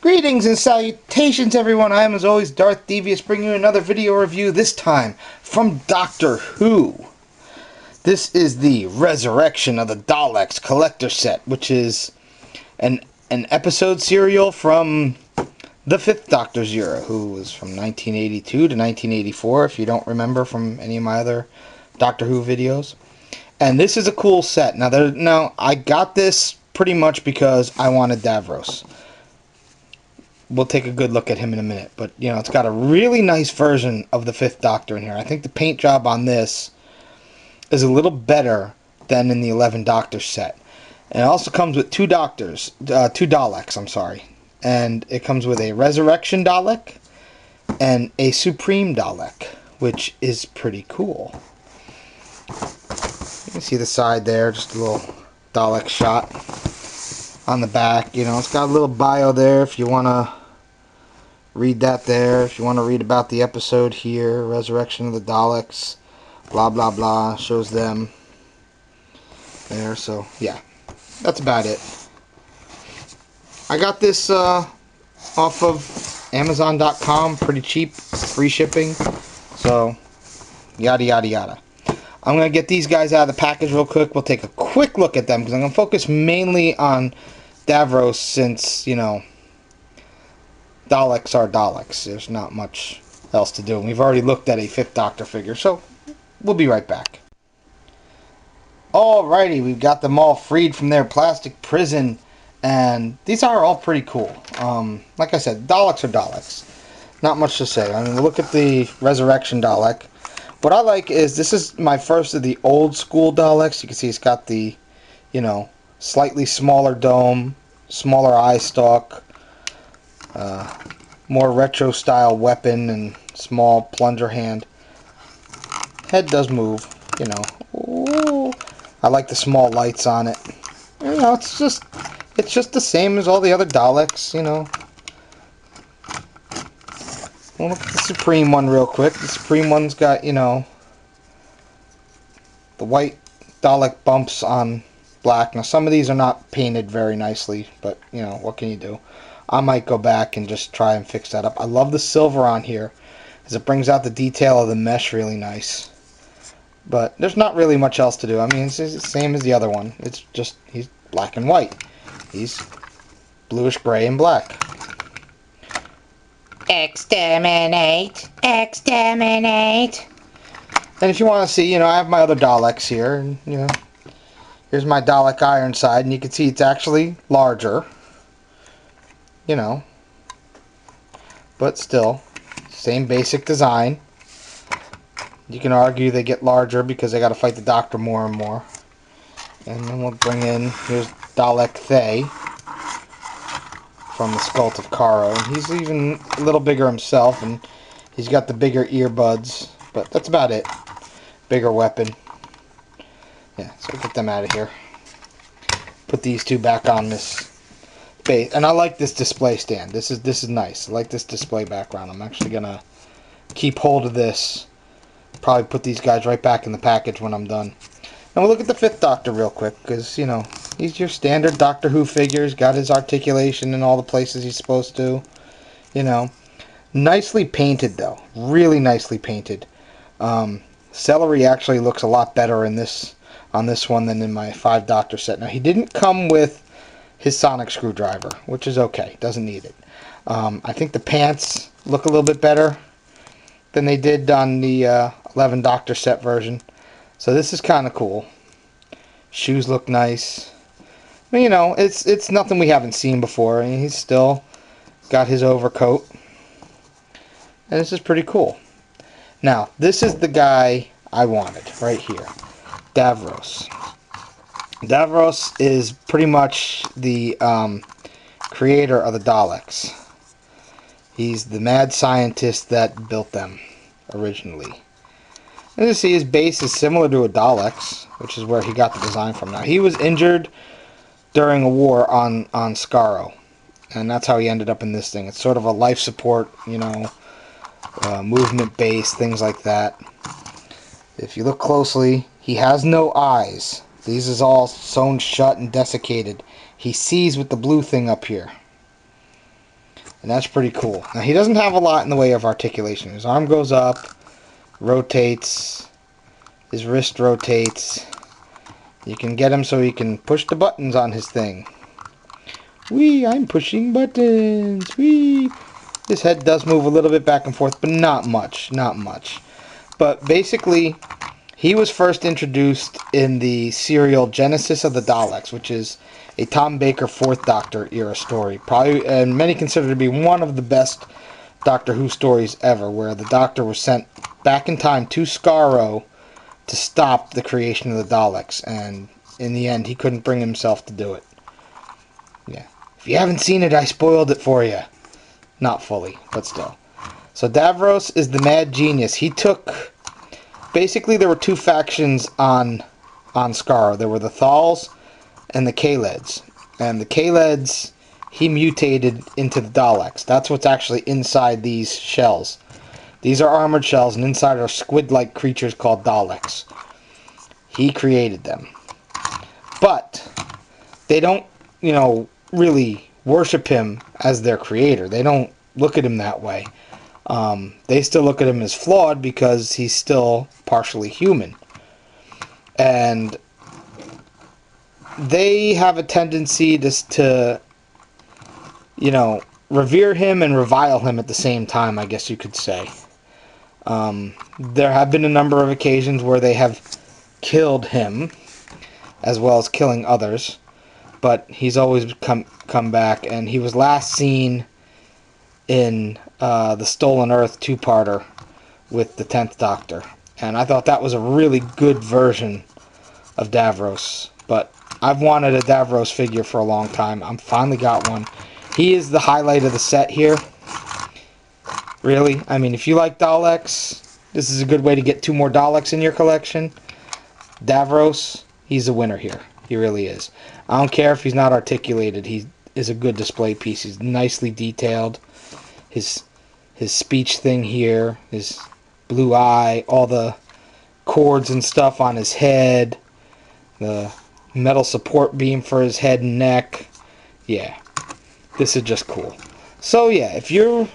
Greetings and salutations, everyone. I am, as always, darthdevious, bringing you another video review, this time from Doctor Who. This is the Ressurection of the Daleks collector set, which is an episode serial from the Fifth Doctor's era, who was from 1982 to 1984, if you don't remember from any of my other Doctor Who videos. And this is a cool set. Now I got this pretty much because I wanted Davros. We'll take a good look at him in a minute, but you know, it's got a really nice version of the Fifth Doctor in here. I think the paint job on this is a little better than in the 11 Doctor set. And it also comes with two Daleks, I'm sorry. And it comes with a Ressurection Dalek and a Supreme Dalek, which is pretty cool. You can see the side there, just a little Dalek shot on the back. You know, it's got a little bio there if you want to read that there. If you want to read about the episode here, Ressurection of the Daleks, blah blah blah, shows them there. So yeah, that's about it. I got this off of Amazon.com, pretty cheap, free shipping, so yada yada yada. I'm going to get these guys out of the package real quick. We'll take a quick look at them because I'm going to focus mainly on Davros since, you know, Daleks are Daleks. There's not much else to do. We've already looked at a Fifth Doctor figure, so we'll be right back. Alrighty, we've got them all freed from their plastic prison, and these are all pretty cool. Like I said, Daleks are Daleks. Not much to say. I mean, look at the Ressurection Dalek. What I like is, this is my first of the old school Daleks. You can see it's got the, you know, slightly smaller dome, smaller eye stalk, more retro style weapon and small plunger hand. Head does move, you know. Ooh, I like the small lights on it. You know, it's just the same as all the other Daleks, you know. We'll look at the Supreme one real quick. The Supreme one's got, you know, the white Dalek bumps on black. Now, some of these are not painted very nicely, but, you know, what can you do? I might go back and just try and fix that up. I love the silver on here, as it brings out the detail of the mesh really nice. But there's not really much else to do. I mean, it's the same as the other one. It's just, he's black and white. He's bluish gray and black. Exterminate! Exterminate! And if you want to see, you know, I have my other Daleks here, and, you know, here's my Dalek Ironside, and you can see it's actually larger, you know, but still, same basic design. You can argue they get larger because they got to fight the Doctor more and more. And then we'll bring in, here's Dalek Thay from the Sculpt of Caro. He's even a little bigger himself, and he's got the bigger earbuds, but that's about it. Bigger weapon. Yeah, so get them out of here. Put these two back on this base, and I like this display stand. This is nice. I like this display background. I'm actually gonna keep hold of this. Probably put these guys right back in the package when I'm done. And we'll look at the Fifth Doctor real quick, because, you know, he's your standard Doctor Who figure. He's got his articulation in all the places he's supposed to. You know, nicely painted though, really nicely painted. Celery actually looks a lot better in this on this one than in my 5 Doctor set. Now, he didn't come with his sonic screwdriver, which is okay. Doesn't need it. I think the pants look a little bit better than they did on the 11 Doctor set version. So this is kind of cool. Shoes look nice. I mean, you know, it's nothing we haven't seen before. I mean, he's still got his overcoat. And this is pretty cool. Now, this is the guy I wanted right here. Davros. Davros is pretty much the creator of the Daleks. He's the mad scientist that built them originally. And you see his base is similar to a Dalek's, which is where he got the design from. Now, he was injured during a war on Skaro, and that's how he ended up in this thing. It's sort of a life support, you know, movement base, things like that. If you look closely, he has no eyes. These is all sewn shut and desiccated. He sees with the blue thing up here. And that's pretty cool. Now, he doesn't have a lot in the way of articulation. His arm goes up, rotates, his wrist rotates. You can get him so he can push the buttons on his thing. Whee, I'm pushing buttons. Whee. His head does move a little bit back and forth, but not much. Not much. But basically, he was first introduced in the serial Genesis of the Daleks, which is a Tom Baker 4th Doctor era story. Probably, and many consider it to be one of the best Doctor Who stories ever, where the Doctor was sent back in time to Skaro to stop the creation of the Daleks, and in the end, he couldn't bring himself to do it. Yeah. If you haven't seen it, I spoiled it for you. Not fully, but still. So Davros is the mad genius. He took... Basically, there were two factions on Skaro. There were the Thals and the Kaleds. And the Kaleds, he mutated into the Daleks. That's what's actually inside these shells. These are armored shells, and inside are squid-like creatures called Daleks. He created them. But they don't, really worship him as their creator. They don't look at him that way. They still look at him as flawed because he's still partially human. And they have a tendency to revere him and revile him at the same time, I guess you could say. There have been a number of occasions where they have killed him, as well as killing others. But he's always come back, and he was last seen in the Stolen Earth two-parter with the 10th Doctor. And I thought that was a really good version of Davros. But I've wanted a Davros figure for a long time. I finally got one. He is the highlight of the set here. Really. I mean, if you like Daleks, this is a good way to get 2 more Daleks in your collection. Davros, he's a winner here. He really is. I don't care if he's not articulated. He is a good display piece. He's nicely detailed. His speech thing here, his blue eye, all the cords and stuff on his head, the metal support beam for his head and neck. Yeah, this is just cool. So yeah, if you're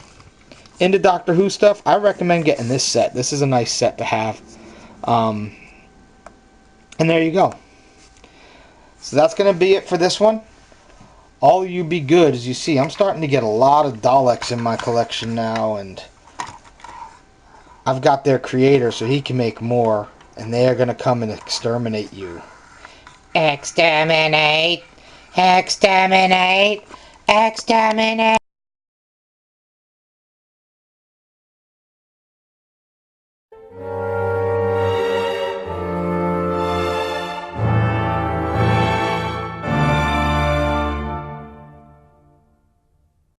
into Doctor Who stuff, I recommend getting this set. This is a nice set to have. And there you go. So that's going to be it for this one. All of you be good. As you see, I'm starting to get a lot of Daleks in my collection now, and I've got their creator so he can make more, and they are going to come and exterminate you. Exterminate! Exterminate! Exterminate!